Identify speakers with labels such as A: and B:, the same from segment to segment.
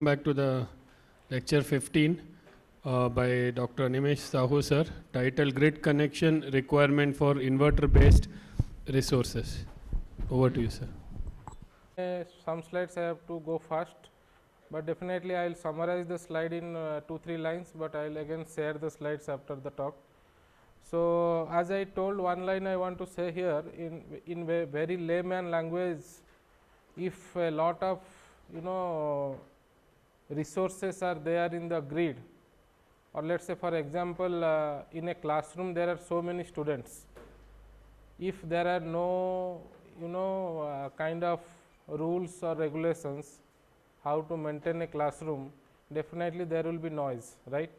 A: Back to the lecture 15 by Dr. Nimesh Sahu sir, title Grid Connection Requirement for Inverter Based Resources. Over to you, sir.
B: Some slides I have to go fast, but definitely I will summarize the slide in 2-3 lines, but I will again share the slides after the talk. So, as I told, one line I want to say here in very layman language, if a lot of resources are there in the grid, or let us say for example, in a classroom there are so many students. If there are no kind of rules or regulations how to maintain a classroom, definitely there will be noise, right?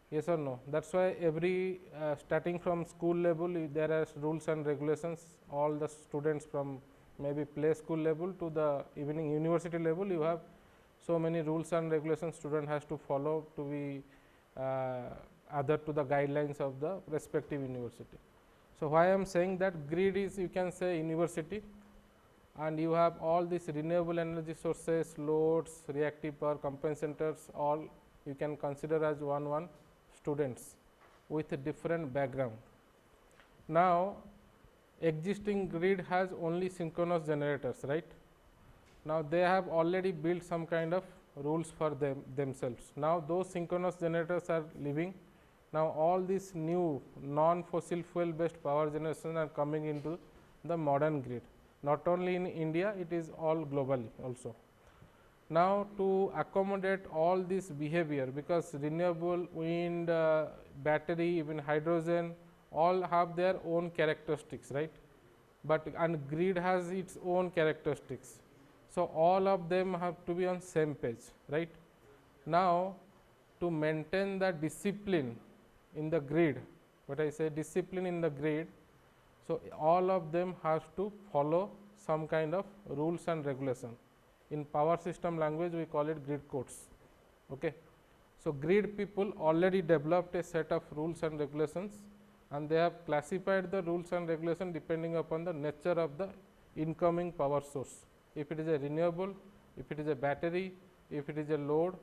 B: Yes or no? That is why every starting from school level there are rules and regulations. All the students from maybe play school level to the evening university level, you have so many rules and regulations student has to follow to be adhere to the guidelines of the respective university. So, why I am saying that grid is, you can say, university, and you have all these renewable energy sources, loads, reactive power compensators, all you can consider as one students with a different background. Now, existing grid has only synchronous generators, right? Now, they have already built some kind of rules for themselves. Now, those synchronous generators are leaving. Now, all these new non-fossil fuel based power generation are coming into the modern grid, not only in India, it is all globally also. Now, to accommodate all this behavior, because renewable, wind, battery, even hydrogen, all have their own characteristics, right? But and grid has its own characteristics. So, all of them have to be on same page, right? Now, to maintain the discipline in the grid, what I say discipline in the grid, so all of them have to follow some kind of rules and regulation. In power system language we call it grid codes. Okay. So, grid people already developed a set of rules and regulations, and they have classified the rules and regulation depending upon the nature of the incoming power source. If it is a renewable, if it is a battery, if it is a load,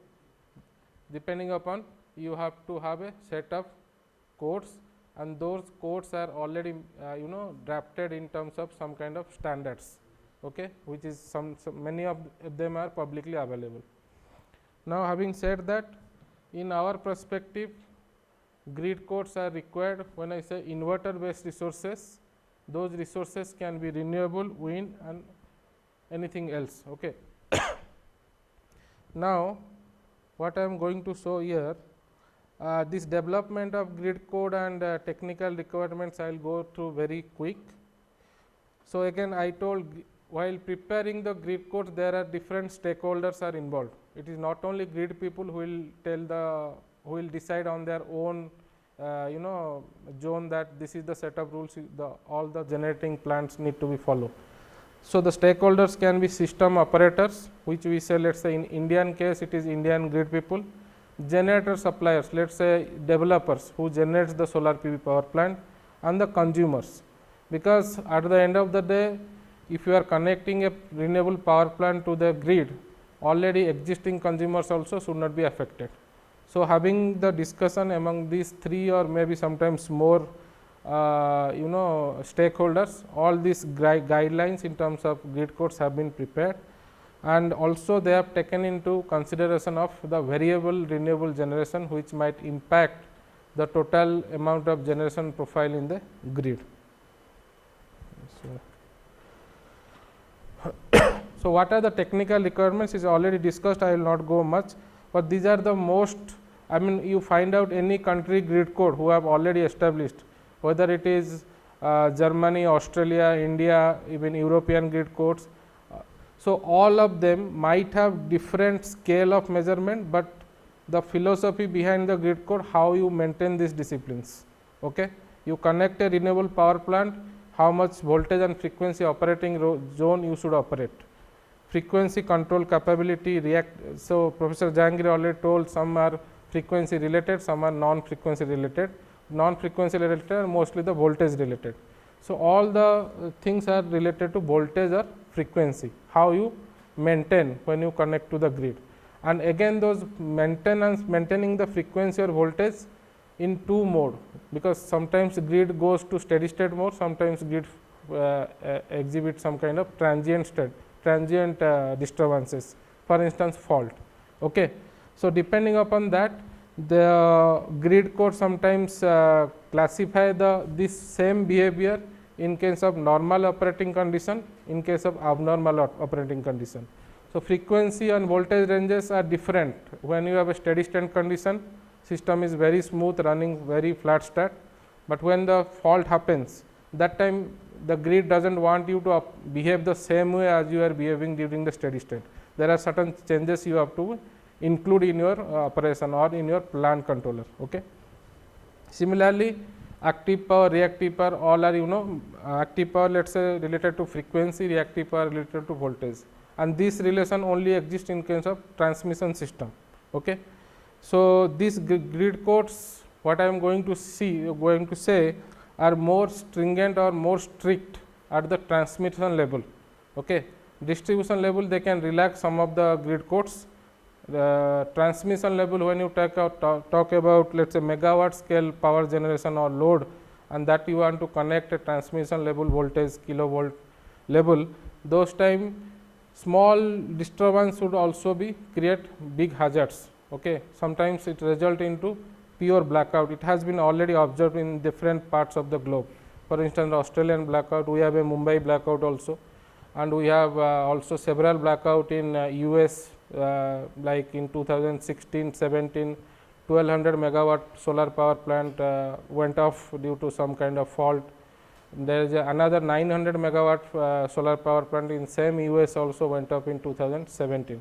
B: depending upon, you have to have a set of codes, and those codes are already drafted in terms of some kind of standards, okay, which is some many of them are publicly available. Now, having said that, in our perspective, grid codes are required. When I say inverter based resources, those resources can be renewable, wind, and anything else. Okay. Now, what I am going to show here, this development of grid code and technical requirements I will go through very quick. So, again I told, while preparing the grid codes there are different stakeholders are involved. It is not only grid people who will who will decide on their own zone that this is the set of rules all the generating plants need to be followed. So, the stakeholders can be system operators, which we say, let us say in Indian case it is Indian grid people, generator suppliers, let us say developers who generates the solar PV power plant, and the consumers, because at the end of the day, if you are connecting a renewable power plant to the grid, already existing consumers also should not be affected. So, having the discussion among these three or maybe sometimes more stakeholders, all these guidelines in terms of grid codes have been prepared, and also they have taken into consideration of the variable renewable generation, which might impact the total amount of generation profile in the grid. So, what are the technical requirements is already discussed, I will not go much, but these are the most, I mean, you find out any country grid code who have already established, whether it is Germany, Australia, India, even European grid codes. So, all of them might have different scale of measurement, but the philosophy behind the grid code, how you maintain these disciplines. Okay. You connect a renewable power plant, how much voltage and frequency operating zone you should operate, frequency control capability, react. So, Professor Jahangir already told some are frequency related, some are non-frequency related. Non-frequency related are mostly the voltage related. So, all the things are related to voltage or frequency, how you maintain when you connect to the grid. and again those maintaining the frequency or voltage in two mode, because sometimes grid goes to steady state mode, sometimes grid exhibits some kind of transient disturbances, for instance fault. Okay. So, depending upon that, the grid code sometimes classify this same behavior in case of normal operating condition, in case of abnormal operating condition. So, frequency and voltage ranges are different. When you have a steady state condition, system is very smooth, running very flat state, but when the fault happens, that time the grid does not want you to behave the same way as you are behaving during the steady state. There are certain changes you have to include in your operation or in your plant controller. Okay. Similarly, active power, reactive power, all are active power, let us say related to frequency, reactive power related to voltage, and this relation only exists in case of transmission system. Okay. So, these grid codes, what I am going to say are more stringent or more strict at the transmission level. Okay. Distribution level, they can relax some of the grid codes. The transmission level, when you talk about let us say megawatt scale power generation or load, and that you want to connect a transmission level voltage kilovolt level, those time small disturbance would also be create big hazards. Okay. Sometimes it result into pure blackout. It has been already observed in different parts of the globe. For instance, Australian blackout, we have a Mumbai blackout also, and we have also several blackout in US, like in 2016-17, 1200 megawatt solar power plant went off due to some kind of fault. There is another 900 megawatt solar power plant in same US also went up in 2017.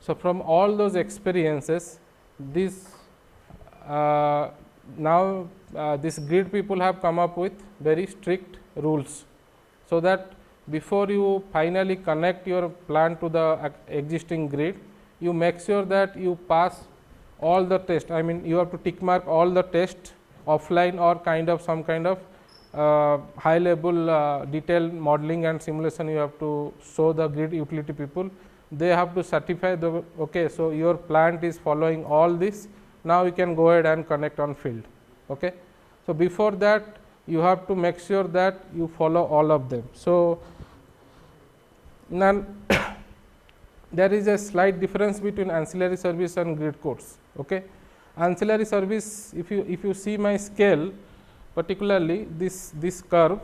B: So, from all those experiences, this now this grid people have come up with very strict rules, so that before you finally connect your plant to the existing grid, you make sure that you pass all the tests. I mean, you have to tick mark all the tests offline or some kind of high level detailed modeling and simulation you have to show the grid utility people. They have to certify the okay. So, your plant is following all this. Now, you can go ahead and connect on field. Okay. So, before that you have to make sure that you follow all of them. So, now there is a slight difference between ancillary service and grid codes. Okay. Ancillary service, if you see my scale, particularly this curve.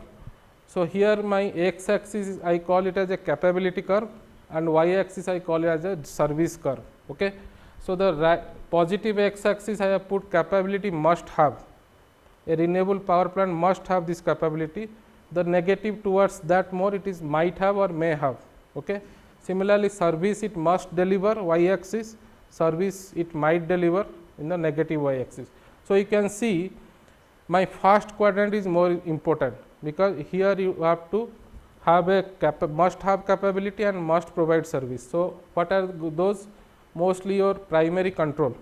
B: So, here my x axis I call it as a capability curve, and y axis I call it as a service curve. Okay. So, the positive x axis I have put capability must have, a renewable power plant must have this capability. The negative towards that more it is might have or may have. Okay. Similarly, service it must deliver, y axis, service it might deliver in the negative y axis. So, you can see my first quadrant is more important, because here you have to have a must have capability and must provide service. So, what are those? Mostly your primary control,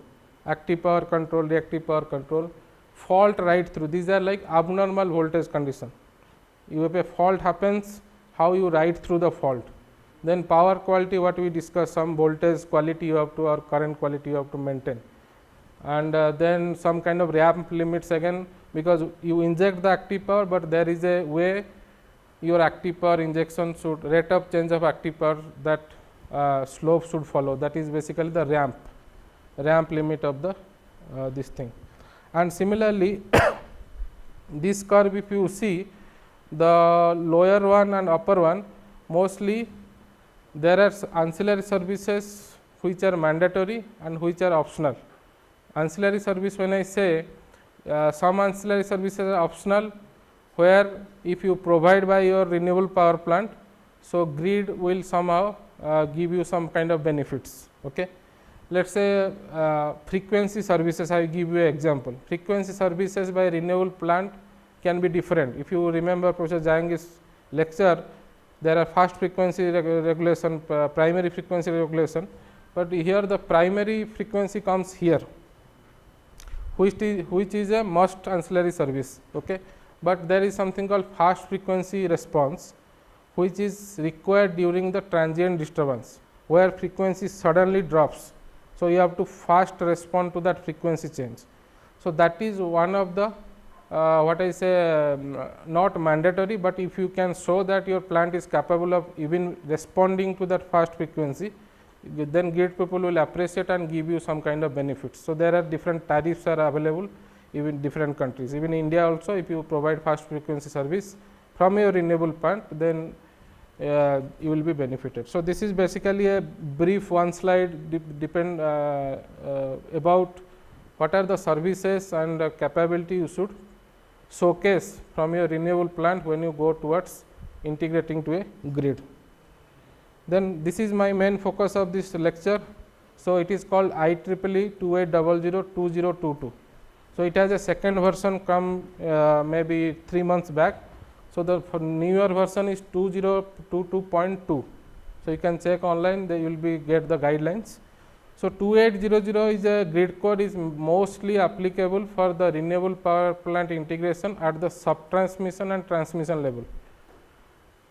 B: active power control, reactive power control, fault right through, these are like abnormal voltage condition. You have a fault happens, how you ride through the fault. Then power quality, what we discussed, some voltage quality you have to or current quality you have to maintain, and then some kind of ramp limits again, because you inject the active power, but there is a way your active power injection should, rate of change of active power, that slope should follow, that is basically the ramp limit of the this thing. And similarly, this curve if you see, the lower one and upper one, mostly there are ancillary services which are mandatory and which are optional. Ancillary service, when I say some ancillary services are optional, where if you provide by your renewable power plant, so grid will somehow give you some kind of benefits. Okay. Let us say frequency services, I will give you an example. Frequency services by renewable plant can be different. If you remember Professor Jayang's lecture, there are fast frequency regulation, primary frequency regulation, but here the primary frequency comes here, which is a must ancillary service. Okay. But there is something called fast frequency response, which is required during the transient disturbance, where frequency suddenly drops. So, you have to fast respond to that frequency change. So, that is one of the what I say not mandatory, but if you can show that your plant is capable of even responding to that fast frequency, then grid people will appreciate and give you some kind of benefits. So, there are different tariffs are available even different countries, even India also, if you provide fast frequency service from your renewable plant, then you will be benefited. So, this is basically a brief one slide depend about what are the services and capability you should showcase from your renewable plant when you go towards integrating to a grid. Then this is my main focus of this lecture. So, it is called IEEE 28002022. So, it has a second version come maybe 3 months back. So, the newer version is 2022.2. So, you can check online, they will be get the guidelines. So, 2800 is a grid code, is mostly applicable for the renewable power plant integration at the sub-transmission and transmission level.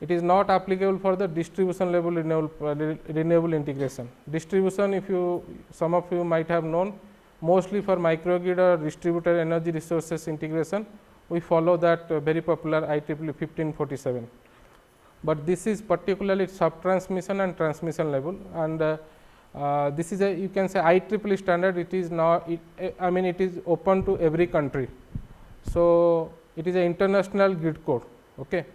B: It is not applicable for the distribution level renewable integration. Distribution, if you some of you might have known, mostly for microgrid or distributed energy resources integration, we follow that very popular IEEE 1547. But this is particularly sub-transmission and transmission level, and this is a, you can say, IEEE standard. It is not, I mean, it is open to every country. So, it is an international grid code. Okay.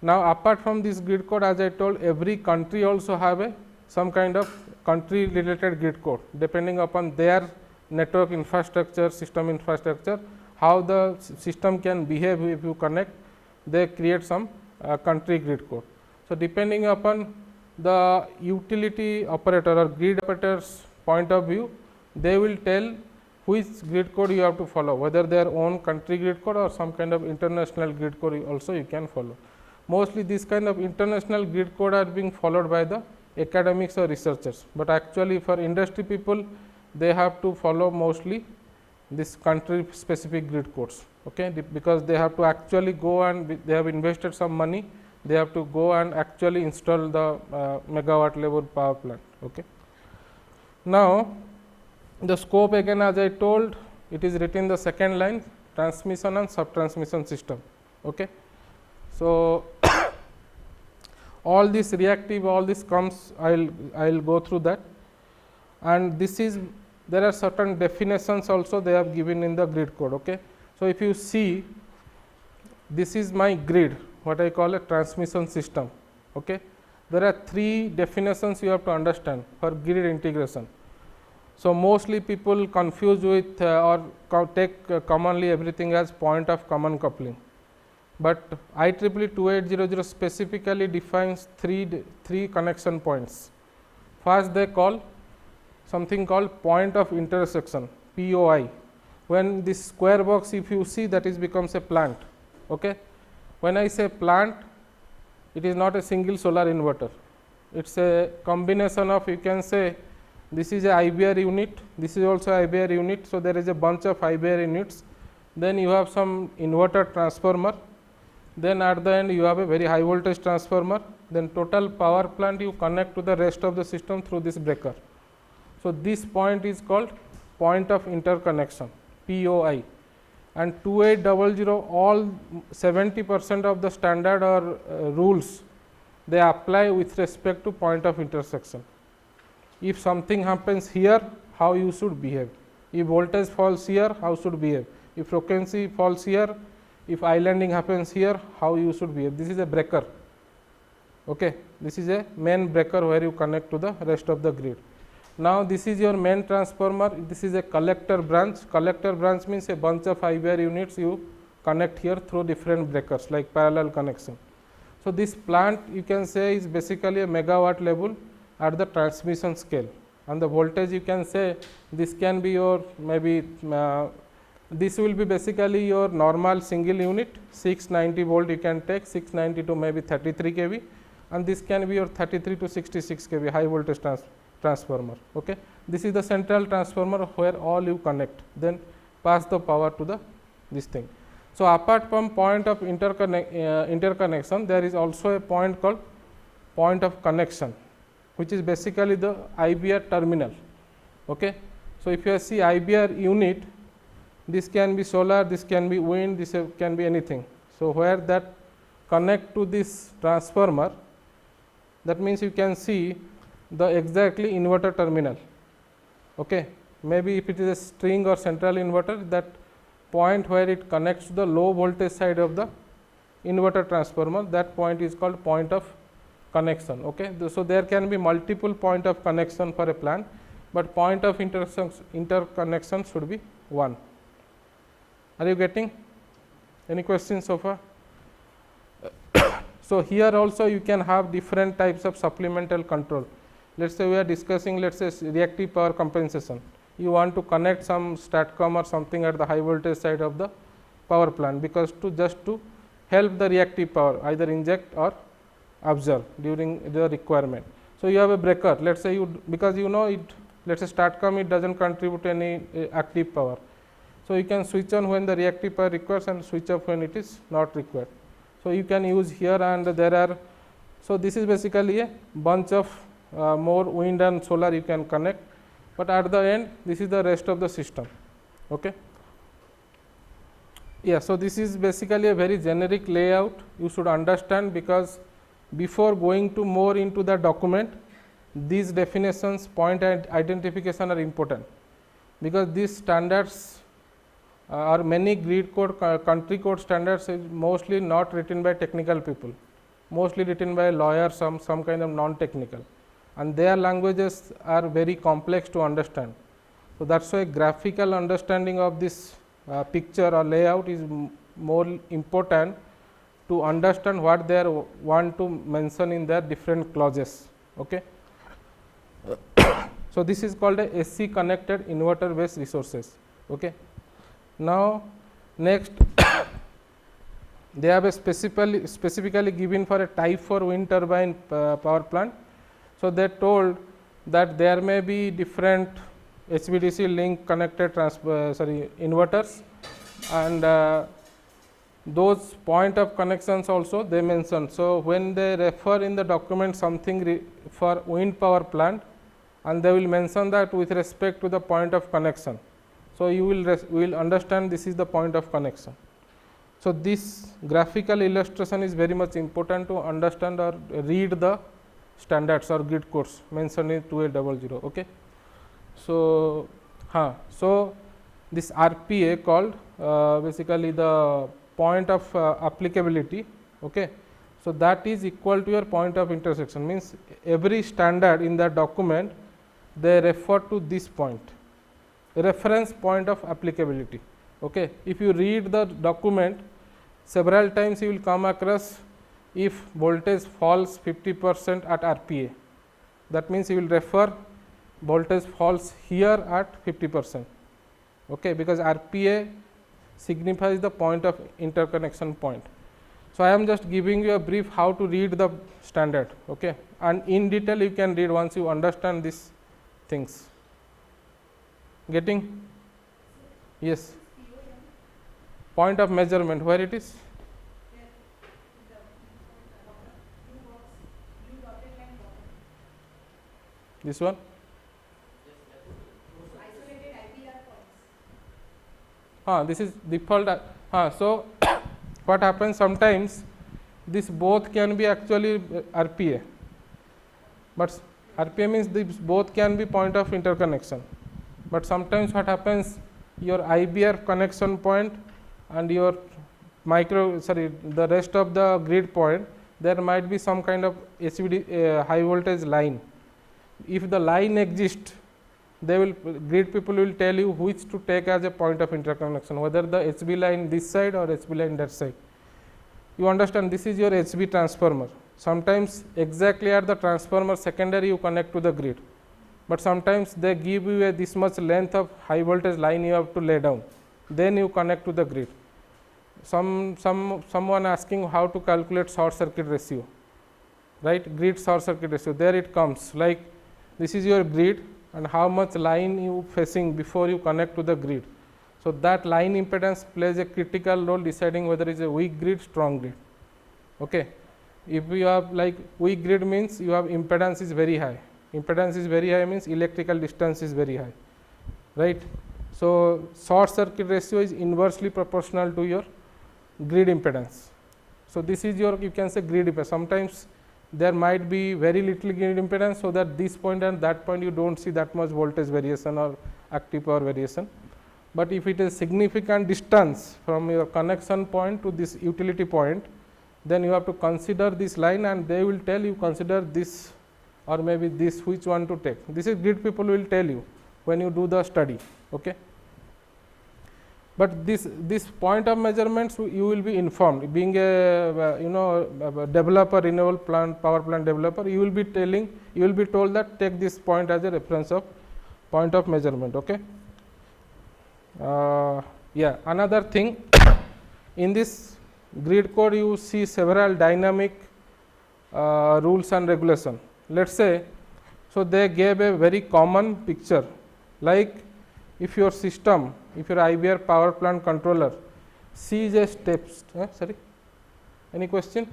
B: Now, apart from this grid code, as I told, every country also have a some kind of country related grid code, depending upon their network infrastructure, system infrastructure, how the system can behave if you connect, they create some country grid code. So, depending upon the utility operator or grid operator's point of view, they will tell which grid code you have to follow, whether their own country grid code or some kind of international grid code also you can follow. Mostly this kind of international grid code are being followed by the academics or researchers, but actually for industry people, they have to follow mostly this country specific grid codes, okay, because they have to actually go and they have invested some money, they have to go and actually install the megawatt level power plant. Okay. Now, the scope again, as I told, it is written the second line, transmission and sub-transmission system. Okay. So, all this reactive, all this comes, I will go through that, and this is, there are certain definitions also they have given in the grid code. Okay. So, if you see, this is my grid, what I call a transmission system. Okay. There are 3 definitions you have to understand for grid integration. So, mostly people confuse with or take commonly everything as point of common coupling, but IEEE 2800 specifically defines three connection points. First, they call something called point of intersection, POI. When this square box, if you see, that is becomes a plant. Okay. When I say plant, it is not a single solar inverter, it is a combination of, you can say, this is a IBR unit, this is also IBR unit. So, there is a bunch of IBR units, then you have some inverter transformer, then at the end you have a very high voltage transformer, then total power plant you connect to the rest of the system through this breaker. So, this point is called point of interconnection, POI, and 2800 all 70% of the standard or rules they apply with respect to point of intersection. If something happens here, how you should behave, if voltage falls here, how should behave, if frequency falls here, if islanding happens here, how you should behave. This is a breaker. Okay. This is a main breaker where you connect to the rest of the grid. Now, this is your main transformer, this is a collector branch. Collector branch means a bunch of IBR units you connect here through different breakers like parallel connection. So, this plant you can say is basically a megawatt level at the transmission scale, and the voltage you can say this can be your maybe this will be basically your normal single unit 690 volt you can take, 690 to maybe 33 kV, and this can be your 33 to 66 kV high voltage transformer. Okay. This is the central transformer where all you connect, then pass the power to the this thing. So, apart from point of interconnection, there is also a point called point of connection, which is basically the IBR terminal. Okay. So, if you see IBR unit, this can be solar, this can be wind, this can be anything. So, where that connect to this transformer, that means you can see the exactly inverter terminal. Okay. Maybe if it is a string or central inverter, that point where it connects to the low voltage side of the inverter transformer, that point is called point of connection. Okay. So, there can be multiple point of connection for a plant, but point of interconnection should be one. Are you getting? Any questions so far? So, here also you can have different types of supplemental control. Let us say we are discussing, let us say, reactive power compensation. You want to connect some STATCOM or something at the high voltage side of the power plant, because to just to help the reactive power either inject or absorb during the requirement. So, you have a breaker, let us say you, because you know it, let us say STATCOM, it does not contribute any active power. So, you can switch on when the reactive power requires and switch off when it is not required. So, you can use here, and there are, so this is basically a bunch of more wind and solar you can connect, but at the end this is the rest of the system. Okay. Yeah, so this is basically a very generic layout you should understand, because before going to more into the document, these definitions, point and identification are important, because these standards or many grid code, country code standards is mostly not written by technical people, mostly written by lawyers, some kind of non-technical, and their languages are very complex to understand. So, that is why graphical understanding of this picture or layout is more important to understand what they want to mention in their different clauses. Okay. So, this is called a SC connected inverter based resources. Okay. Now, next they have a specifically given for a type for wind turbine power plant. So, they told that there may be different HVDC link connected inverters, and those point of connections also they mentioned. So, when they refer in the document something for wind power plant, and they will mention that with respect to the point of connection. So, you will understand this is the point of connection. So, this graphical illustration is very much important to understand or read the standards or grid codes mentioned in 2800. Okay. So, so this RPA called basically the point of applicability. Okay. So, that is equal to your point of intersection, means every standard in the document they refer to this point, reference point of applicability. Okay. If you read the document several times, you will come across if voltage falls 50% at RPA, that means you will refer voltage falls here at 50%. Okay. Because RPA signifies the point of interconnection point. So, I am just giving you a brief how to read the standard. Okay. And in detail you can read once you understand these things. Getting? Yes. Point of measurement, where it is? This one? This is default. So, what happens sometimes, this both can be actually RPA, but RPA means this both can be point of interconnection, but sometimes what happens, your IBR connection point and your the rest of the grid point, there might be some kind of HVD high voltage line. If the line exists, they will, grid people will tell you which to take as a point of interconnection, whether the HV line this side or HV line that side. You understand, this is your HV transformer. Sometimes exactly at the transformer secondary you connect to the grid, but sometimes they give you this much length of high voltage line you have to lay down, then you connect to the grid. Someone asking how to calculate short circuit ratio, right? Grid short circuit ratio, there it comes, like this is your grid and how much line you facing before you connect to the grid. So, that line impedance plays a critical role deciding whether it is a weak grid, strong grid. Okay. If you have like weak grid means you have impedance is very high, Impedance is very high means electrical distance is very high, right. So, short circuit ratio is inversely proportional to your grid impedance. So, this is your, you can say, grid impedance. Sometimes there might be very little grid impedance, so that this point and that point you do not see that much voltage variation or active power variation. But if it is significant distance from your connection point to this utility point, then you have to consider this line, and they will tell you consider this or maybe this, which one to take. This is grid people will tell you when you do the study. Okay. But this point of measurements you will be informed, being a a developer, renewable plant, power plant developer, you will be telling, you will be told that take this point as a reference of point of measurement. Okay. Yeah, another thing, in this grid code you see several dynamic rules and regulation. Let us say, so they gave a very common picture, like if your system, if your IBR power plant controller sees a sorry, any question?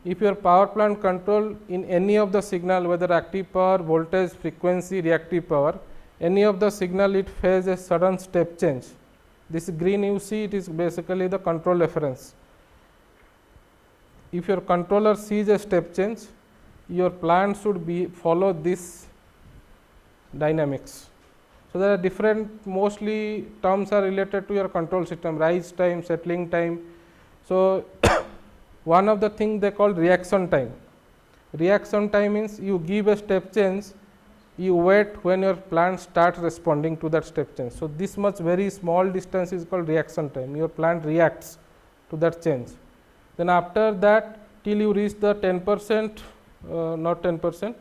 B: If your power plant control in any of the signal, whether active power, voltage, frequency, reactive power, any of the signal, it faces a sudden step change. This green you see, it is basically the control reference. If your controller sees a step change, your plant should be follow this dynamics. So, there are different, mostly terms are related to your control system, rise time, settling time. So, one of the things they call reaction time. Reaction time means you give a step change, you wait when your plant starts responding to that step change. So, this much very small distance is called reaction time, your plant reacts to that change. Then after that, till you reach the 10%, not 10%,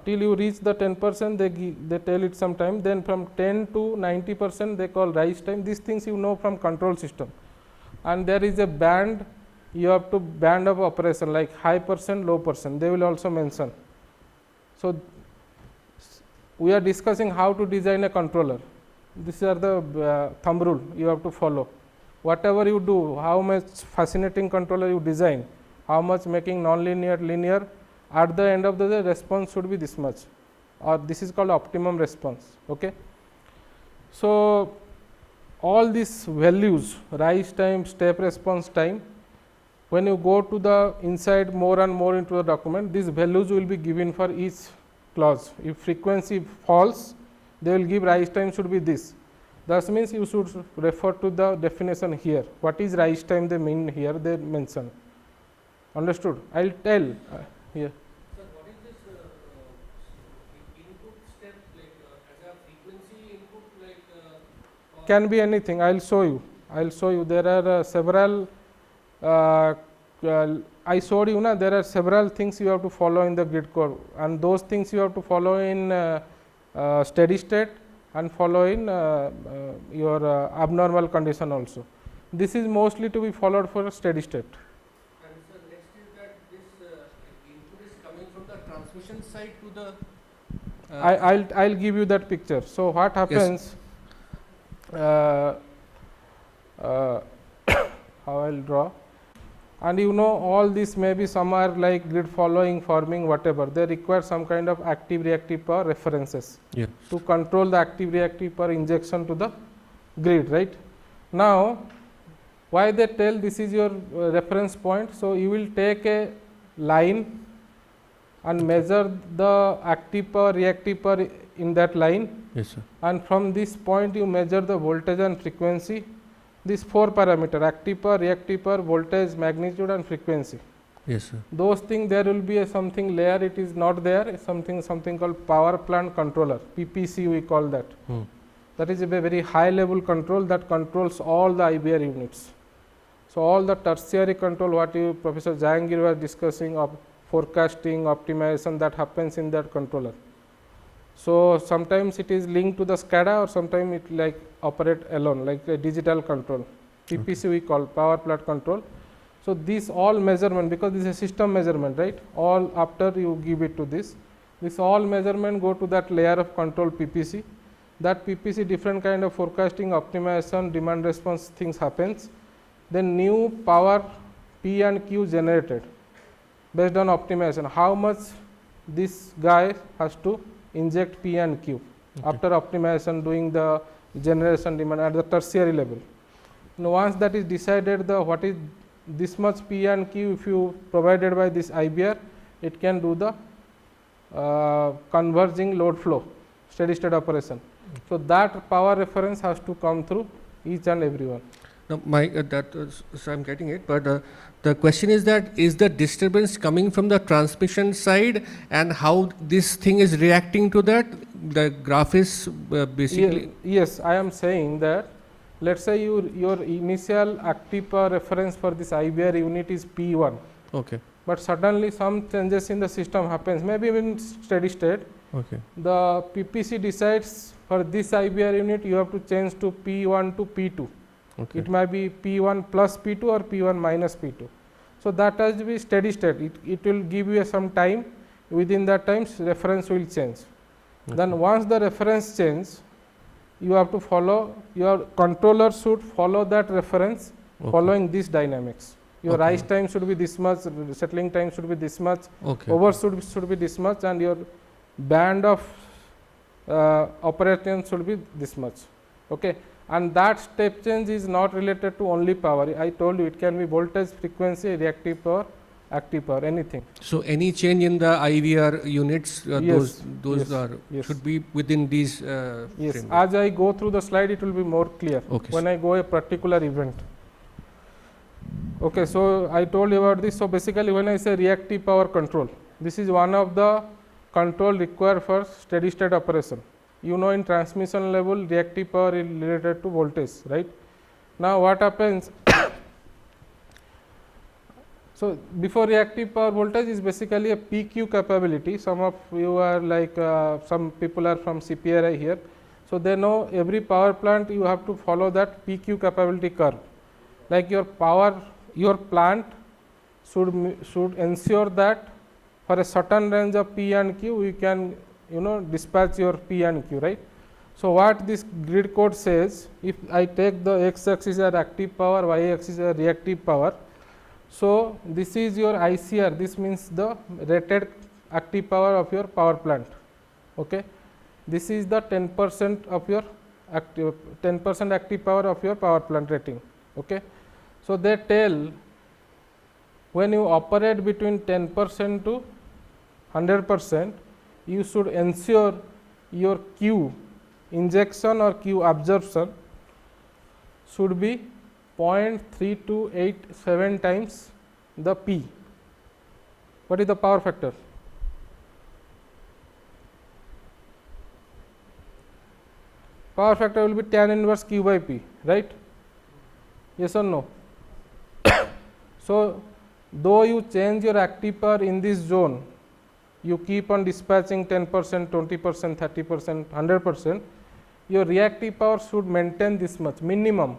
B: till you reach the 10%, they tell it some time. Then from 10 to 90% they call rise time. These things you know from control system. And there is a band, you have to band of operation, like high percent, low percent, they will also mention. So, we are discussing how to design a controller. These are the thumb rule you have to follow. Whatever you do, how much fascinating controller you design, how much making non-linear, linear, at the end of the day response should be this much, or this is called optimum response. Okay. So, all these values, rise time, step response time, when you go to the inside more and more into the document, these values will be given for each clause. If frequency falls, they will give rise time should be this. That means you should refer to the definition here. What is rise time they mean here, they mention. Understood? I will tell here.
C: Sir, what is this input step, like as a frequency input, like
B: Can be anything. I will show you. I will show you. There are several. I showed you na, there are several things you have to follow in the grid code, and those things you have to follow in steady state and follow in your abnormal condition also. This is mostly to be followed for a steady state.
C: And sir, next is that this input is coming from the transmission side to the.
B: I'll give you that picture. So what happens? Yes. How I'll draw. And you know all this may be some are like grid following, forming, whatever. They require some kind of active reactive power references to control the active reactive power injection to the grid, right? Now, why they tell this is your reference point? So, you will take a line and measure the active power, reactive power in that line.
C: Yes, sir.
B: And from this point you measure the voltage and frequency. These 4 parameter, active power, reactive power, voltage, magnitude and frequency.
C: Yes, sir.
B: Those things there will be a something layer, it is not there, something called power plant controller, PPC we call that. That is a very high level control that controls all the IBR units. So, all the tertiary control what you Professor Jahangir was discussing of forecasting, optimization, that happens in that controller. So, sometimes it is linked to the SCADA or sometimes it like operate alone like a digital control, PPC we call power plant control. So, this all measurement, because this is a system measurement, right, all after you give it to this all measurement go to that layer of control PPC. That PPC different kind of forecasting, optimization, demand response things happens. Then new power P and Q generated based on optimization, how much this guy has to inject P and Q after optimization, doing the generation demand at the tertiary level. Now, once that is decided, the what is this much P and Q, if you provided by this IBR, it can do the converging load flow steady state operation. So, that power reference has to come through each and every one.
C: Now, so I'm getting it, but the question is that is the disturbance coming from the transmission side, and how this thing is reacting to that? The graph is basically.
B: Yes, I am saying that let us say your initial active power reference for this IBR unit is P1.
C: Okay.
B: But suddenly some changes in the system happens, maybe in steady state.
C: Okay.
B: The PPC decides for this IBR unit you have to change to P1 to P2.
C: Okay.
B: It might be P1 plus P2 or P1 minus P2. So, that has to be steady state. It will give you some time, within that time reference will change.
C: Okay.
B: Then once the reference change, you have to follow, your controller should follow that reference following these dynamics. Your rise time should be this much, settling time should be this much, overshoot should be this much, and your band of operation should be this much. Okay. And that step change is not related to only power. I told you it can be voltage, frequency, reactive power, active power, anything.
C: So, any change in the IVR units,
B: Yes,
C: those
B: yes,
C: are
B: yes.
C: should be within these.
B: Yes,
C: framework.
B: as I go through the slide, it will be more clear when I go a particular event. Okay, so I told you about this. So, basically, when I say reactive power control, this is one of the control required for steady state operation. You know, in transmission level, reactive power is related to voltage, right? Now, what happens? So, before reactive power voltage is basically a PQ capability. Some of you are like, some people are from CPRI here. So, they know every power plant you have to follow that PQ capability curve. Like your power, your plant should ensure that for a certain range of P and Q, you can dispatch your P and Q, right. So, what this grid code says, if I take the x axis as active power, y axis as reactive power. So, this is your ICR, this means the rated active power of your power plant. Okay. This is the 10% of your 10% active power of your power plant rating. Okay. So, they tell when you operate between 10% to 100%, you should ensure your Q injection or Q absorption should be 0.3287 times the P. What is the power factor? Power factor will be tan inverse Q by P, right? Yes or no? So, though you change your active power in this zone, you keep on dispatching 10%, 20%, 30%, 100%, your reactive power should maintain this much minimum.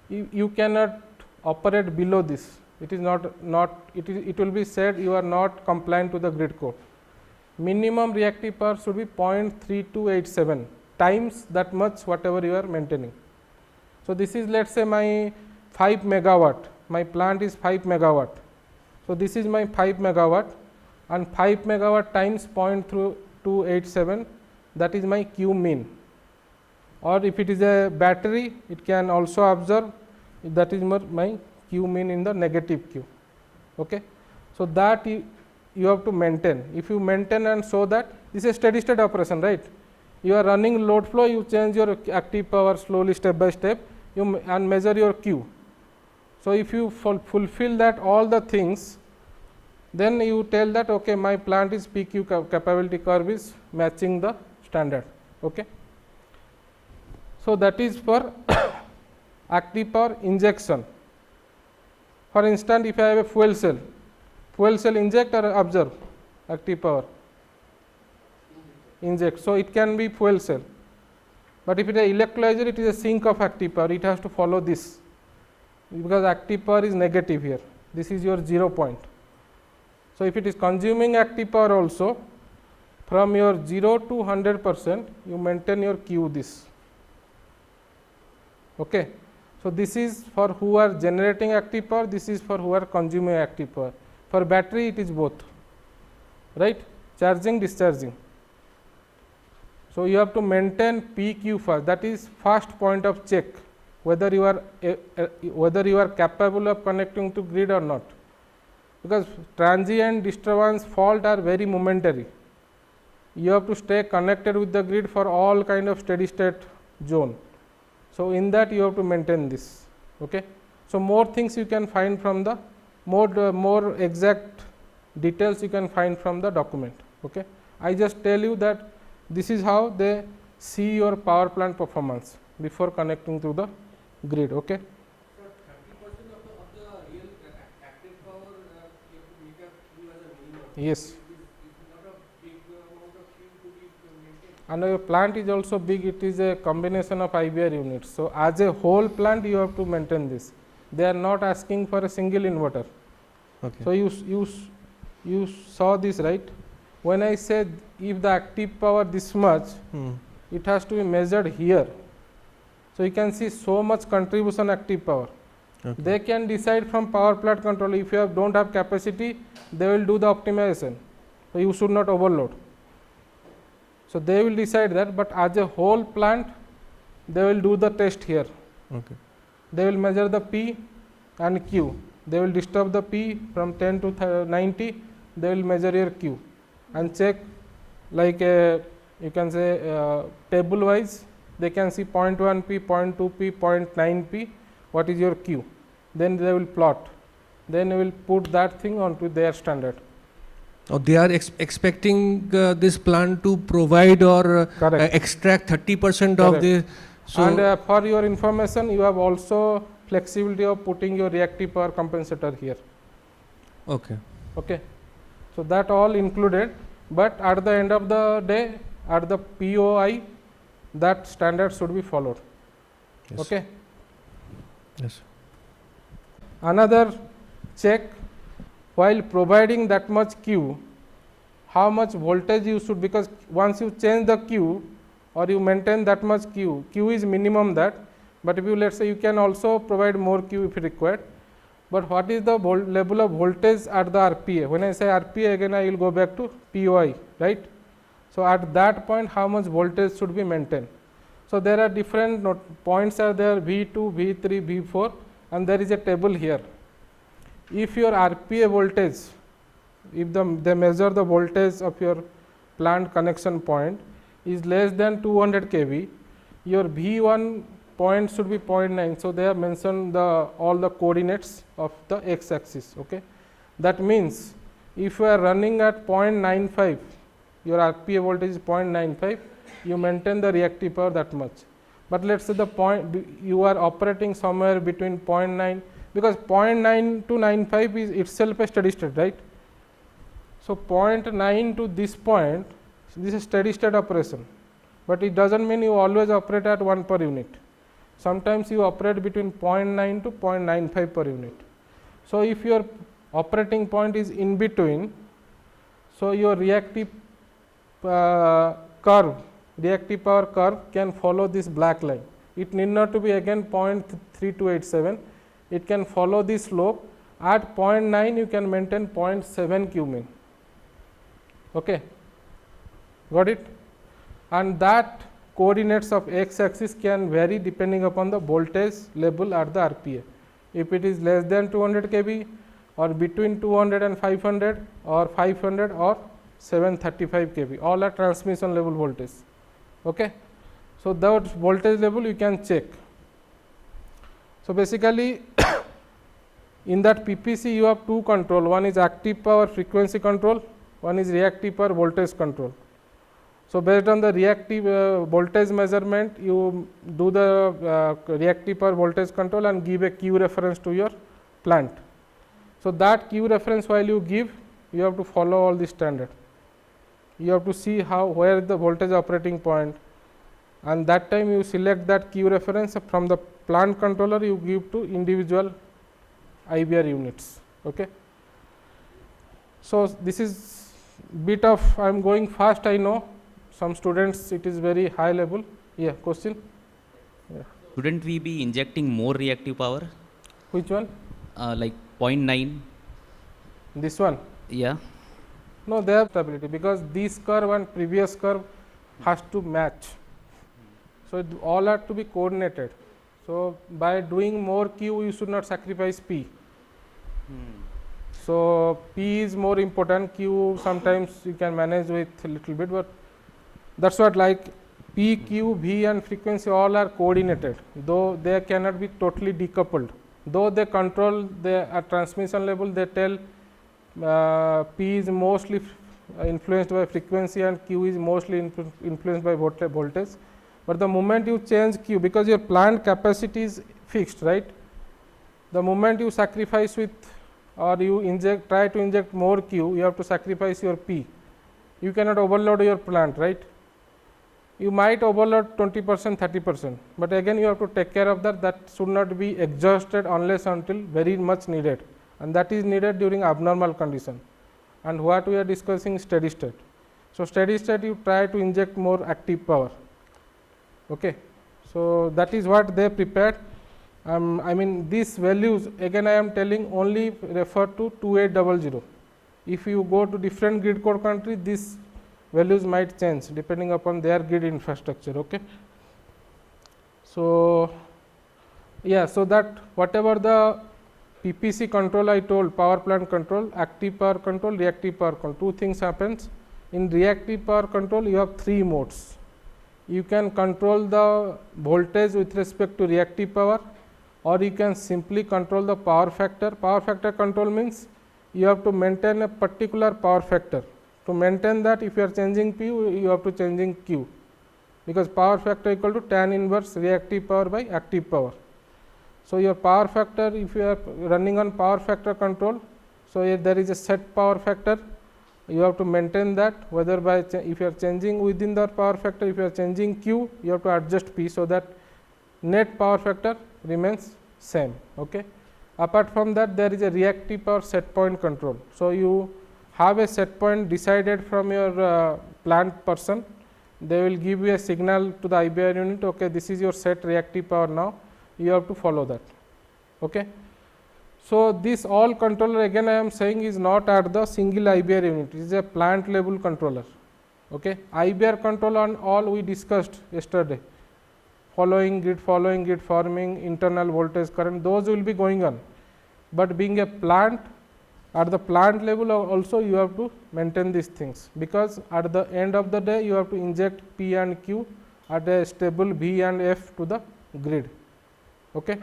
B: You cannot operate below this. It is it will be said you are not compliant to the grid code. Minimum reactive power should be 0.3287 times that much whatever you are maintaining. So, this is let us say my 5 megawatt, my plant is 5 megawatt. So, this is my 5 megawatt. And 5 megawatt times 0.3287, that is my Q mean. Or if it is a battery, it can also observe, that is my Q mean in the negative Q. Okay. So, that you have to maintain. If you maintain and show that this is a steady state operation, right. You are running load flow, you change your active power slowly step by step, and measure your Q. So, if you fulfill that all the things, then you tell that okay, my plant is PQ capability curve is matching the standard. Okay. So, that is for active power injection. For instance, if I have a fuel cell inject or observe active power? Inject. So, it can be fuel cell, but if it is electrolyzer, it is a sink of active power, it has to follow this, because active power is negative here, this is your 0 point. So, if it is consuming active power also, from your 0 to 100%, you maintain your Q this. Okay. So, this is for who are generating active power, this is for who are consuming active power. For battery, it is both, right? Charging, discharging. So, you have to maintain PQ first, that is first point of check whether you are capable of connecting to grid or not, because transient disturbance fault are very momentary. You have to stay connected with the grid for all kind of steady state zone. So, in that you have to maintain this. Okay. So, more things you can find from the more exact details you can find from the document. Okay. I just tell you that this is how they see your power plant performance before connecting to the grid. Okay.
C: So 30% of the real active power you have to make a Q as a minimum.
B: Yes.
C: It is not a big amount of Q to be maintained.
B: And your plant is also big, it is a combination of IBR units. So, as a whole plant you have to maintain this. They are not asking for a single inverter.
C: Okay.
B: So, you saw this, right? When I said if the active power this much, it has to be measured here. So, you can see so much contribution active power.
C: Okay.
B: They can decide from power plant control, if you don't have capacity, they will do the optimization. So, you should not overload. So, they will decide that, but as a whole plant, they will do the test here.
C: Okay.
B: They will measure the P and Q. They will disturb the P from 10 to 90, they will measure your Q and check, like you can say table wise, they can see 0.1 P, 0.2 P, 0.9 P, what is your Q. Then they will plot, then they will put that thing onto their standard.
C: Oh, they are expecting this plant to provide or
B: Correct.
C: extract 30%
B: Correct.
C: of the. So
B: And for your information, you have also flexibility of putting your reactive power compensator here.
C: okay.
B: Okay. So, that all included, but at the end of the day, at the POI, that standard should be followed.
C: Yes.
B: Okay.
C: Yes.
B: Another check, while providing that much Q, how much voltage you should, because once you change the Q or you maintain that much Q, Q is minimum that, but if you, let us say, you can also provide more Q if required. But what is the level of voltage at the RPA? When I say RPA, again I will go back to POI, right? So, at that point, how much voltage should be maintained? So, there are different points are there, V2, V3, V4, and there is a table here. If your RPA voltage, if they measure the voltage of your plant connection point is less than 200 kV, your V1 point should be 0.9. So, they have mentioned all the coordinates of the x axis. Okay. That means, if you are running at 0.95, your RPA voltage is 0.95, you maintain the reactive power that much. But let us say the point you are operating somewhere between 0.9, because 0.9 to 95 is itself a steady state, right. So, 0.9 to this point, this is steady state operation, but it does not mean you always operate at 1 per unit. Sometimes you operate between 0.9 to 0.95 per unit. So, if your operating point is in between, so your reactive curve, reactive power curve can follow this black line. It need not to be again 0.3287, it can follow this slope. At 0.9 you can maintain 0.7 Q min. Okay. Got it? And that coordinates of x axis can vary depending upon the voltage level at the RPA. If it is less than 200 kV or between 200 and 500 or 500 or 735 kV, all are transmission level voltage. Okay. So, that voltage level you can check. So, basically in that PPC you have two control, one is active power frequency control, one is reactive power voltage control. So, based on the reactive voltage measurement, you do the reactive power voltage control and give a Q reference to your plant. So, that Q reference while you give, you have to follow all the standard. You have to see where the voltage operating point, and that time you select that Q reference from the plant controller, you give to individual IBR units. Okay. So, this is bit of, I am going fast, I know. Some students it is very high level. Yeah, question? Yeah.
D: Shouldn't we be injecting more reactive power?
B: Which one?
D: Like 0.9?
B: This one?
D: Yeah.
B: No, they have stability because this curve and previous curve has to match. So, it all have to be coordinated. So, by doing more Q, you should not sacrifice P. So, P is more important, Q sometimes you can manage with a little bit, but that is what, like P, Q, V and frequency all are coordinated, though they cannot be totally decoupled. Though they control the at transmission level, they tell P is mostly influenced by frequency and Q is mostly influenced by voltage. But the moment you change Q, because your plant capacity is fixed, right? The moment you sacrifice with or you try to inject more Q, you have to sacrifice your P. You cannot overload your plant, right? You might overload 20%, 30%, but again you have to take care of that. That should not be exhausted unless until very much needed, and that is needed during abnormal condition. And what we are discussing steady state. So, steady state you try to inject more active power. Okay. So, that is what they prepared. I mean these values again I am telling only refer to 2800. If you go to different grid core country, these values might change depending upon their grid infrastructure. Okay. So, yeah, so that whatever the PPC control I told, power plant control, active power control, reactive power control, two things happens. In reactive power control you have three modes. You can control the voltage with respect to reactive power, or you can simply control the power factor. Power factor control means you have to maintain a particular power factor. To maintain that, if you are changing P, you have to changing Q, because power factor equal to tan inverse reactive power by active power. So, your power factor, if you are running on power factor control, so there is a set power factor, you have to maintain that, whether by if you are changing within the power factor, if you are changing Q, you have to adjust P, so that net power factor remains same. Okay. Apart from that, there is a reactive power set point control. So, you have a set point decided from your plant person, they will give you a signal to the IBR unit, okay, this is your set reactive power now, you have to follow that. Okay. So, this all controller again I am saying is not at the single IBR unit, it is a plant level controller. Okay. IBR control on all we discussed yesterday, following grid forming, internal voltage current, those will be going on. But being a plant, at the plant level also you have to maintain these things, because at the end of the day you have to inject P and Q at a stable V and F to the grid. Okay.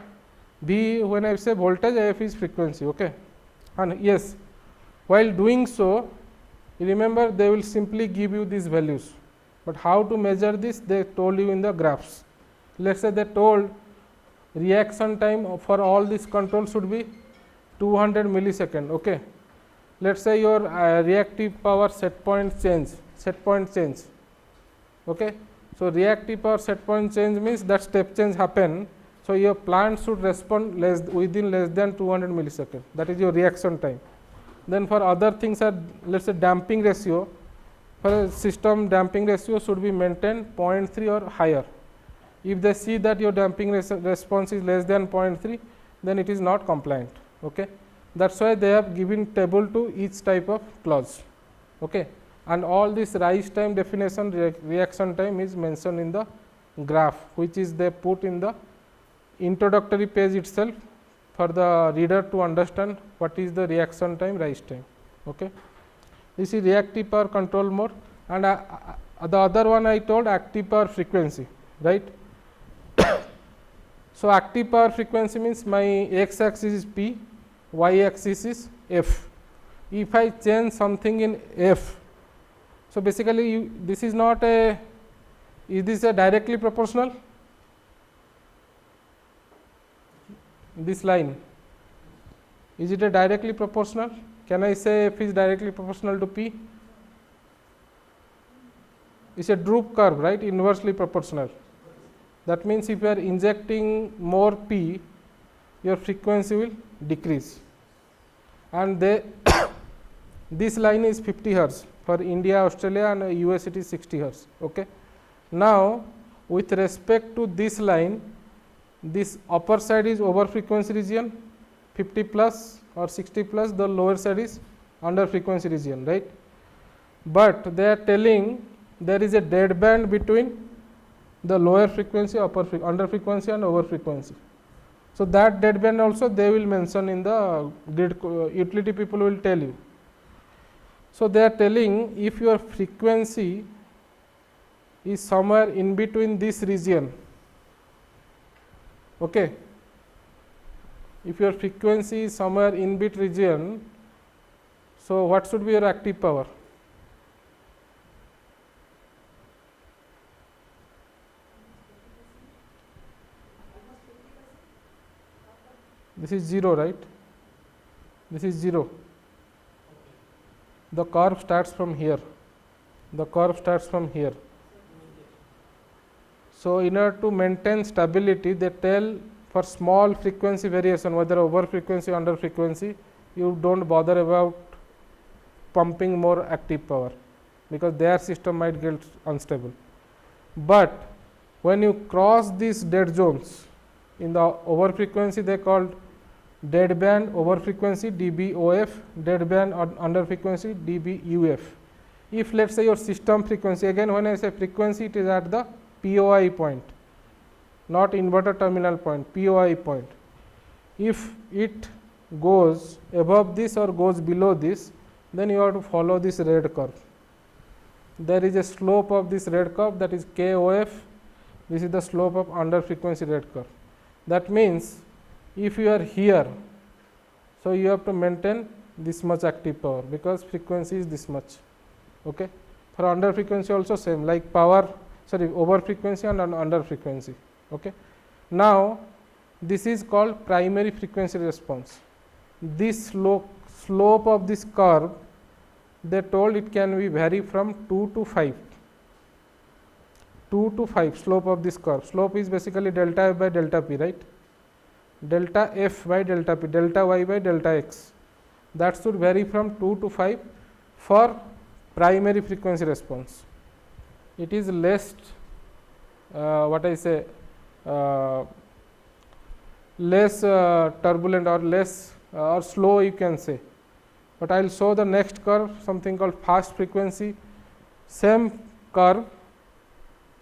B: V, when I say voltage, F is frequency. Okay. And yes, while doing so, remember they will simply give you these values, but how to measure this they told you in the graphs. Let us say they told reaction time for all this control should be 200 millisecond. Okay. Let us say your reactive power set point change. Okay. So, reactive power set point change means that step change happen. So, your plant should respond within less than 200 millisecond, that is your reaction time. Then for other things are, let us say damping ratio, for a system damping ratio should be maintained 0.3 or higher. If they see that your damping response is less than 0.3, then it is not compliant. Okay. That is why they have given table to each type of clause. Okay. And all this rise time definition, reaction time is mentioned in the graph, which is they put in the introductory page itself for the reader to understand what is the reaction time, rise time. Okay. This is reactive power control mode, and the other one I told active power frequency, right. So, active power frequency means my x axis is P, y axis is F. If I change something in F, so basically this is not a, is this a directly proportional? This line, is it a directly proportional? Can I say F is directly proportional to P? It is a droop curve, right, inversely proportional. That means if you are injecting more P, your frequency will decrease, and this line is 50 hertz for India, Australia and US it is 60 hertz. Okay. Now, with respect to this line, this upper side is over frequency region 50 plus or 60 plus, the lower side is under frequency region, right. but they are telling there is a dead band between the lower frequency, under frequency and over frequency. So, that dead band also they will mention in the grid, utility people will tell you. So, they are telling if your frequency is somewhere in between this region, okay. If your frequency is somewhere in bit region, so what should be your active power? This is 0, right? This is 0. The curve starts from here. The curve starts from here. So, in order to maintain stability, they tell for small frequency variation, whether over frequency or under frequency, you do not bother about pumping more active power, because their system might get unstable. But when you cross these dead zones, in the over frequency they called dead band over frequency dBOF, dead band under frequency dBUF. If let us say your system frequency, again when I say frequency, it is at the POI point, not inverter terminal point, POI point. If it goes above this or goes below this, then you have to follow this red curve. There is a slope of this red curve, that is KOF. This is the slope of under frequency red curve. That means if you are here, so you have to maintain this much active power, because frequency is this much. Okay. For under frequency also same, like power, sorry, over frequency and under frequency. Okay. Now, this is called primary frequency response. This slope of this curve, they told it can be vary from 2 to 5. 2 to 5 slope of this curve. Slope is basically delta f by delta p, right? Delta f by delta p, delta y by delta x. That should vary from 2 to 5 for primary frequency response. It is less, less turbulent or less or slow, you can say. But I will show the next curve, something called fast frequency. Same curve,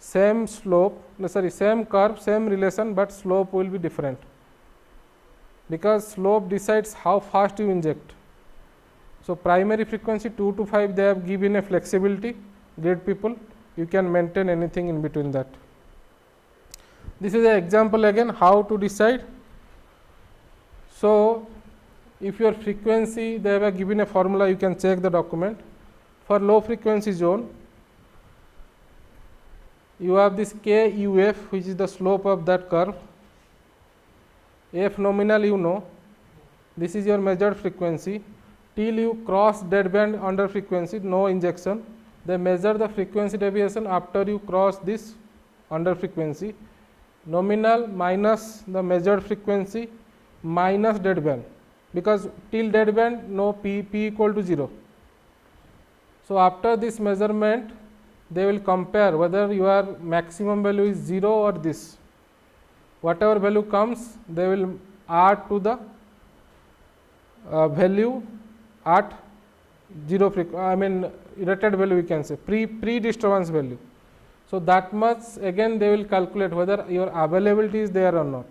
B: same slope, no, sorry, same curve, same relation, but slope will be different, because slope decides how fast you inject. So, primary frequency 2 to 5, they have given a flexibility, grid people, you can maintain anything in between that. This is an example again how to decide. So, if your frequency, they have given a formula, you can check the document. For low frequency zone, you have this KUF, which is the slope of that curve. F nominal, you know, this is your measured frequency. Till you cross dead band under frequency, no injection, they measure the frequency deviation after you cross this under frequency. Nominal minus the measured frequency minus dead band, because till dead band no p equal to 0. So, after this measurement, they will compare whether your maximum value is 0 or this. Whatever value comes, they will add to the value at 0 rated value, we can say pre disturbance value. So, that much again they will calculate whether your availability is there or not.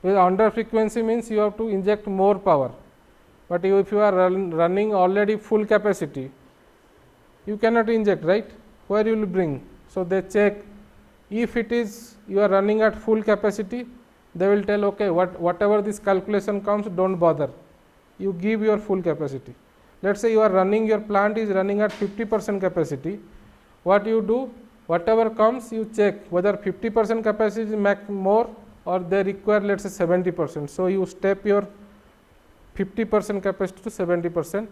B: With under frequency means you have to inject more power, but if you are running already full capacity, you cannot inject, right? Where you will bring? So, they check if it is you are running at full capacity, they will tell okay, whatever this calculation comes, do not bother, you give your full capacity. Let us say you are running, your plant is running at 50% capacity, what you do, whatever comes you check whether 50% capacity is more or they require let us say 70%. So, you step your 50% capacity to 70%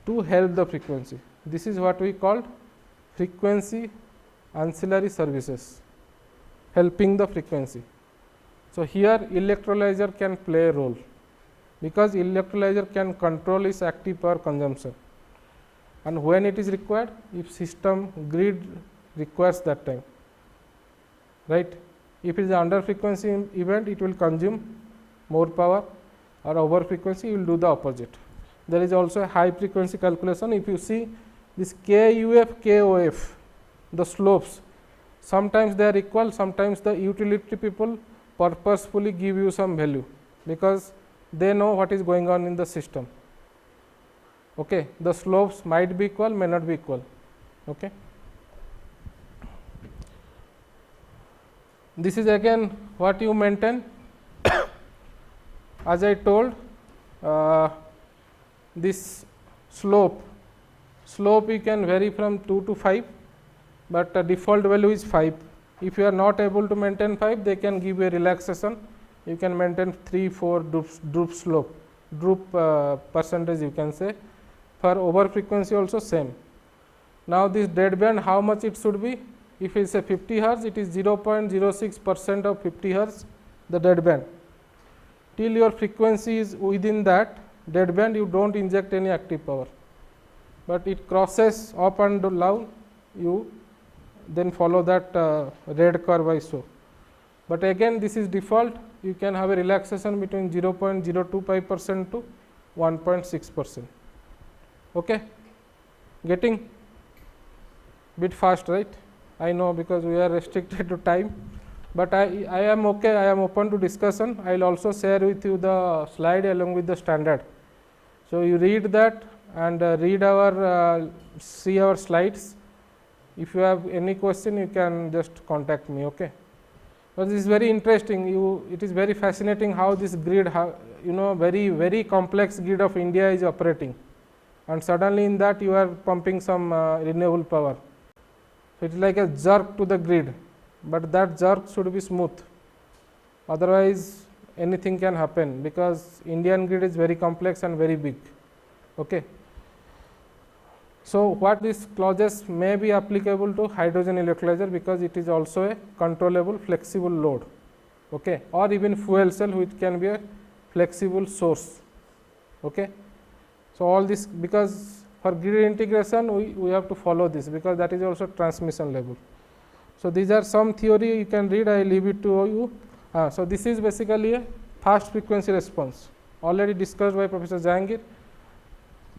B: to help the frequency. This is what we call frequency ancillary services, helping the frequency. So, here electrolyzer can play a role, because electrolyzer can control its active power consumption, and when it is required, if system grid requires that time, right. If it is under frequency event, it will consume more power, or over frequency you will do the opposite. There is also a high frequency calculation. If you see this KUF, KOF, the slopes, sometimes they are equal, sometimes the utility people purposefully give you some value, because they know what is going on in the system. Okay. The slopes might be equal, may not be equal. Okay. This is again what you maintain. As I told, this slope you can vary from 2 to 5, but the default value is 5. If you are not able to maintain 5, they can give you a relaxation. You can maintain 3, 4 droop slope, droop percentage you can say. For over frequency also same. Now this deadband, how much it should be? If it is a 50 hertz, it is 0.06% of 50 hertz the deadband. Till your frequency is within that deadband, you do not inject any active power, but it crosses up and down, you then follow that red curve I show. But again this is default, you can have a relaxation between 0.025% to 1.6%. Okay. Getting bit fast, right? I know, because we are restricted to time, but I am okay, I am open to discussion. I will also share with you the slide along with the standard. So you read that and read our see our slides. If you have any question, you can just contact me. Okay. But this is very interesting. It is very fascinating how this grid, very complex grid of India is operating, and suddenly in that you are pumping some renewable power. So it is like a jerk to the grid, but that jerk should be smooth. Otherwise, anything can happen, because Indian grid is very complex and very big. Okay. So what these clauses may be applicable to hydrogen electrolyzer, because it is also a controllable flexible load. Okay. Or even fuel cell, which can be a flexible source. Okay. So all this, because for grid integration we have to follow this, because that is also transmission level. So these are some theory you can read, I leave it to you. So this is basically a fast frequency response, already discussed by Professor Jahangir.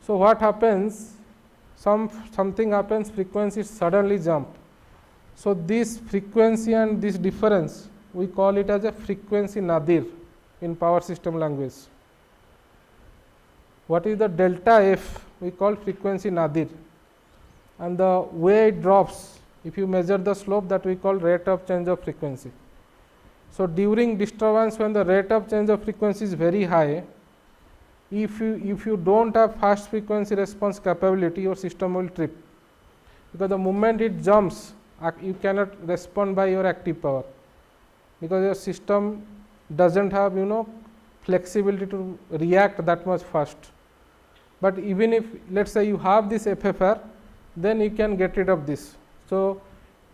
B: So what happens, something happens, frequency suddenly jump. So this frequency and this difference, we call it as a frequency nadir in power system language. What is the delta F? We call frequency nadir, and the way it drops, if you measure the slope, that we call rate of change of frequency. So during disturbance, when the rate of change of frequency is very high, if you do not have fast frequency response capability, your system will trip, because the moment it jumps, you cannot respond by your active power, because your system does not have flexibility to react that much fast. But even if, let us say, you have this FFR, then you can get rid of this. So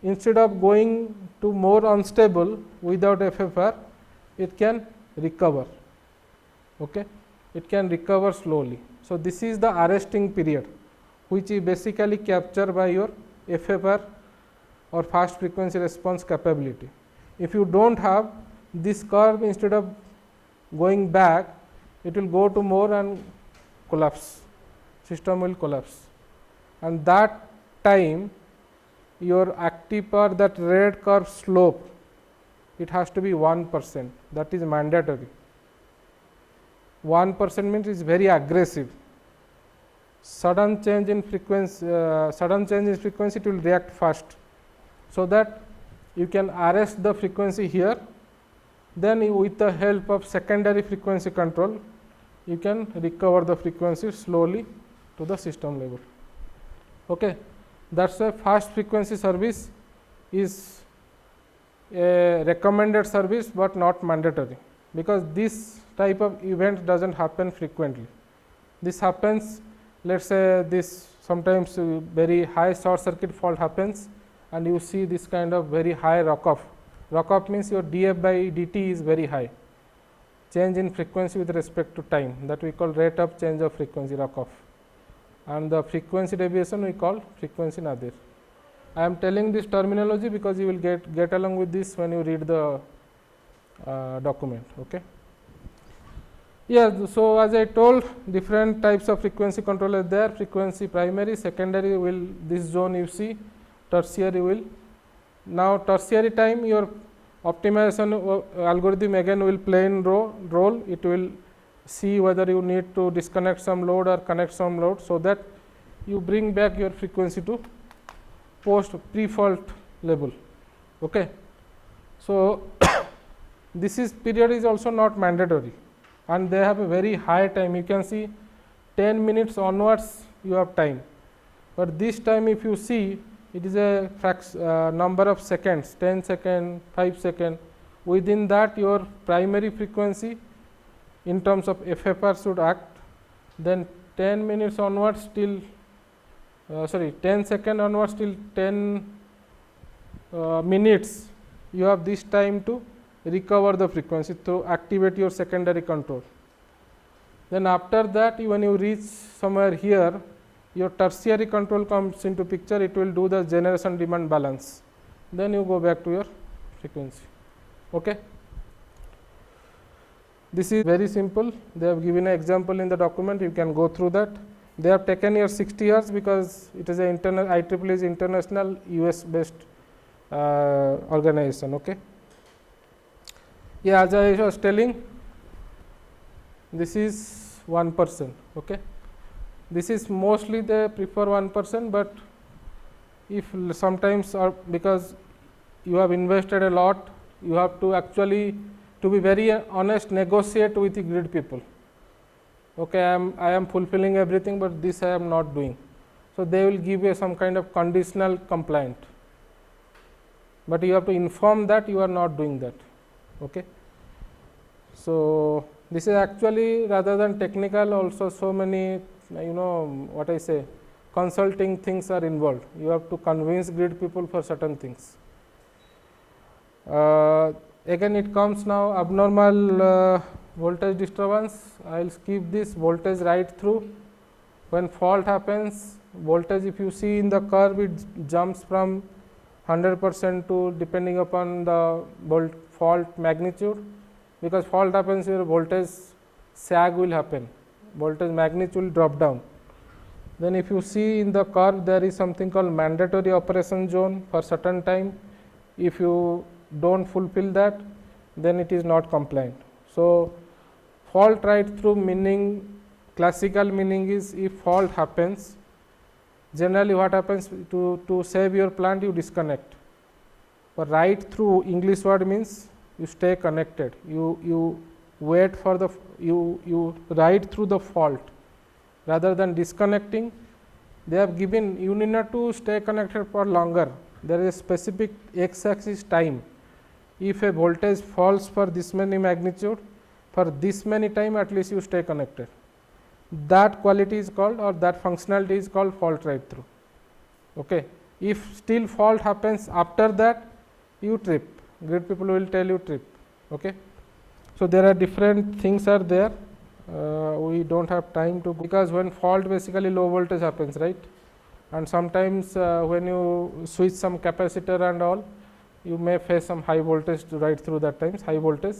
B: instead of going to more unstable without FFR, it can recover. Okay. It can recover slowly. So this is the arresting period, which is basically captured by your FFR or fast frequency response capability. If you do not have this curve, instead of going back, it will go to more and collapse, system will collapse, and that time your active power, that red curve slope, it has to be 1%, that is mandatory. 1% means is very aggressive. Sudden change in frequency, it will react fast, so that you can arrest the frequency here. Then with the help of secondary frequency control, you can recover the frequency slowly to the system level. Okay. That is why fast frequency service is a recommended service, but not mandatory, because this type of event does not happen frequently. This happens, let us say, this sometimes very high short circuit fault happens, and you see this kind of very high rock off. Rock off means your df by dt is very high, change in frequency with respect to time, that we call rate of change of frequency, rock off, and the frequency deviation we call frequency nadir. I am telling this terminology because you will get along with this when you read the document. Okay. Yeah, so as I told, different types of frequency controller there, frequency primary, secondary will this zone you see, tertiary will. Now tertiary time your optimization algorithm again will play in role. It will see whether you need to disconnect some load or connect some load, so that you bring back your frequency to post pre-fault level. Okay. So this is period is also not mandatory, and they have a very high time. You can see 10 minutes onwards you have time, but this time if you see, it is a number of seconds, 10 second, 5 second. Within that your primary frequency in terms of FFR should act. Then 10 minutes onwards till 10 second onwards till 10 minutes, you have this time to recover the frequency to activate your secondary control. Then after that, when you reach somewhere here, your tertiary control comes into picture. It will do the generation demand balance. Then you go back to your frequency. Okay. This is very simple. They have given an example in the document. You can go through that. They have taken here 60 years because it is a IEEE is international US based organization. Okay. Yeah, as I was telling, this is 1%. Okay. This is mostly they prefer 1%, but if sometimes because you have invested a lot, you have to actually, to be very honest, negotiate with the grid people. Okay, I am fulfilling everything, but this I am not doing. So they will give you some kind of conditional compliant, but you have to inform that you are not doing that. Okay. So this is actually, rather than technical, also so many, what I say, consulting things are involved. You have to convince grid people for certain things. Again it comes now abnormal voltage disturbance. I will skip this voltage right through. When fault happens, voltage, if you see in the curve, it jumps from 100% to, depending upon the fault magnitude. Because fault happens, your voltage sag will happen, voltage magnitude will drop down. Then if you see in the curve, there is something called mandatory operation zone for certain time. If you don't fulfill that, then it is not compliant. So fault right through meaning, classical meaning is, if fault happens, generally what happens, to save your plant you disconnect. But right through, English word means you stay connected, you wait for the, you ride through the fault rather than disconnecting. They have given, you need not to stay connected for longer. There is a specific x-axis time. If a voltage falls for this many magnitude, for this many time at least you stay connected. That quality is called, or that functionality is called fault ride through. Okay. If still fault happens after that, you trip. Grid people will tell you trip. Okay. So there are different things are there. We don't have time to go, because when fault, basically low voltage happens, right? And sometimes when you switch some capacitor and all, you may face some high voltage to ride through that times, high voltage.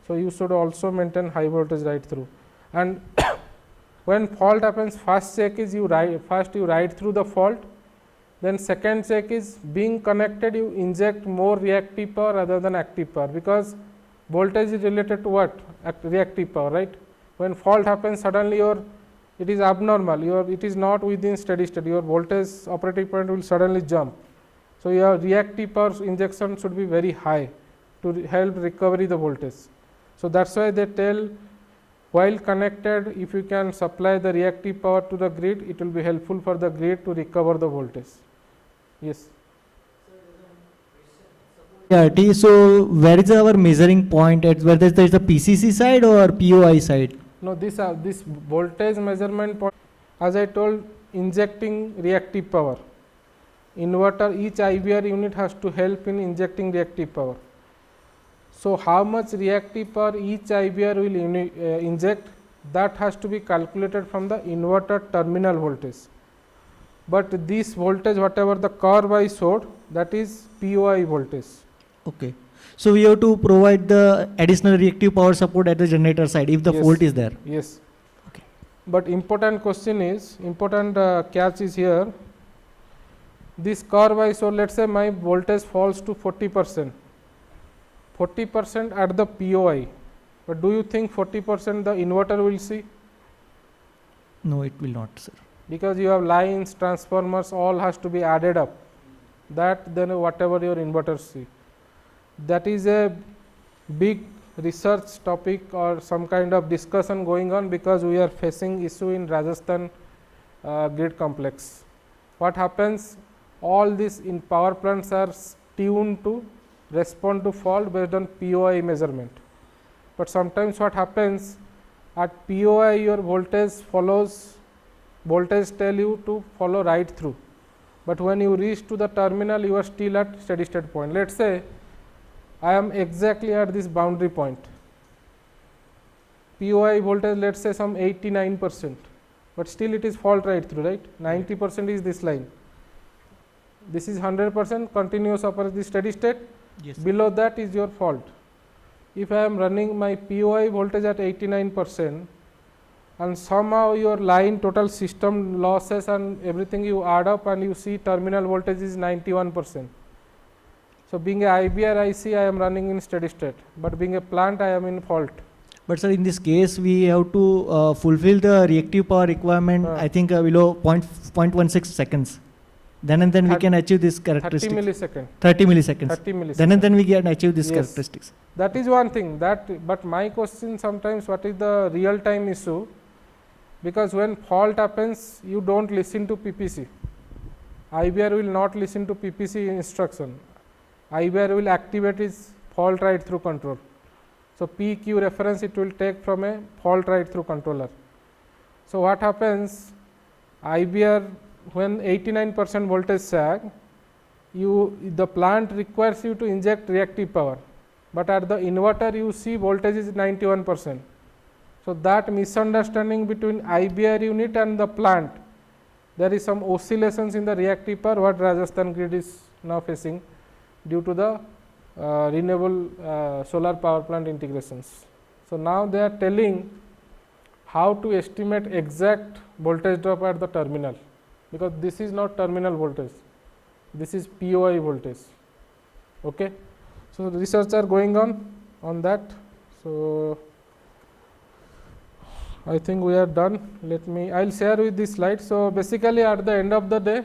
B: So you should also maintain high voltage ride through. And when fault happens, first check is you ride through the fault. Then second check is, being connected, you inject more reactive power rather than active power, because voltage is related to what? Reactive power, right? When fault happens, suddenly it is abnormal, it is not within steady state, your voltage operating point will suddenly jump. So your reactive power injection should be very high to help recovery the voltage. So that's why they tell, while connected, if you can supply the reactive power to the grid, it will be helpful for the grid to recover the voltage. Yes.
E: So where is our measuring point, at whether there is the PCC side or POI side?
B: No, this voltage measurement point, as I told, injecting reactive power. Inverter, each IVR unit has to help in injecting reactive power. So how much reactive power each IVR will inject, that has to be calculated from the inverter terminal voltage. But this voltage, whatever the curve I showed, that is POI voltage.
E: Okay. So we have to provide the additional reactive power support at the generator side if the
B: Yes.
E: fault is there.
B: Yes.
E: Okay.
B: But important question is, important catch is here. This curve I show, let's say my voltage falls to 40%. 40% at the POI. But do you think 40% the inverter will see?
E: No, it will not, sir.
B: Because you have lines, transformers, all has to be added up. That then whatever your inverters see. That is a big research topic or some kind of discussion going on, because we are facing issue in Rajasthan grid complex. What happens? All these in power plants are tuned to respond to fault based on POI measurement. But sometimes what happens, at POI your voltage follows, voltage tell you to follow right through. But when you reach to the terminal, you are still at steady state point. Let's say I am exactly at this boundary point. POI voltage, let's say some 89%, but still it is fault right through, right? 90% is this line. This is 100% continuous upper the steady state.
E: Yes.
B: Below that is your fault. If I am running my POI voltage at 89%, and somehow your line total system losses and everything you add up and you see terminal voltage is 91%. So being a IBR IC, I am running in steady state, but being a plant, I am in fault.
E: But sir, in this case, we have to fulfill the reactive power requirement, I think below 0.16 seconds. Then and then we can achieve this
B: 30
E: characteristic.
B: milliseconds.
E: 30 milliseconds.
B: 30 milliseconds.
E: Then and then we can achieve this
B: Yes.
E: characteristics.
B: That is one thing. But my question sometimes, what is the real time issue? Because when fault happens, you don't listen to PPC. IBR will not listen to PPC instruction. IBR will activate its fault right through control. So PQ reference it will take from a fault right through controller. So what happens? IBR, when 89% voltage sag, the plant requires you to inject reactive power, but at the inverter you see voltage is 91%. So that misunderstanding between IBR unit and the plant, there is some oscillations in the reactive power what Rajasthan grid is now facing due to the renewable solar power plant integrations. So now they are telling how to estimate exact voltage drop at the terminal, because this is not terminal voltage, this is POI voltage. Okay. So research are going on that. So I think we are done. I will share with this slide. So basically at the end of the day,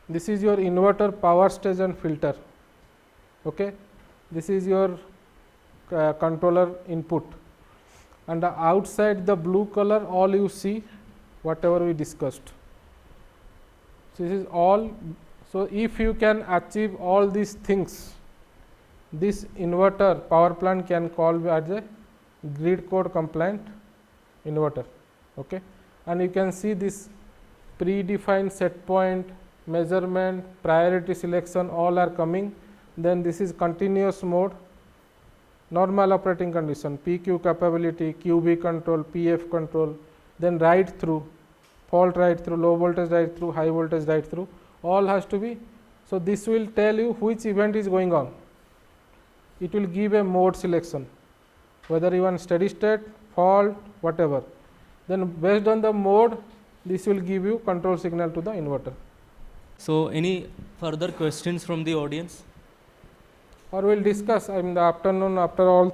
B: this is your inverter power stage and filter. Okay. This is your controller input, and the outside the blue color all you see whatever we discussed. So this is all. So if you can achieve all these things, this inverter power plant can call as a grid code compliant inverter. Okay. And you can see this predefined set point, measurement, priority selection, all are coming. Then this is continuous mode, normal operating condition, PQ capability, QB control, PF control, then right through, fault right through, low voltage right through, high voltage right through, all has to be. So this will tell you which event is going on. It will give a mode selection, whether you want steady state, fault, whatever. Then based on the mode, this will give you control signal to the inverter.
F: So any further questions from the audience?
B: Or we'll discuss in the afternoon after all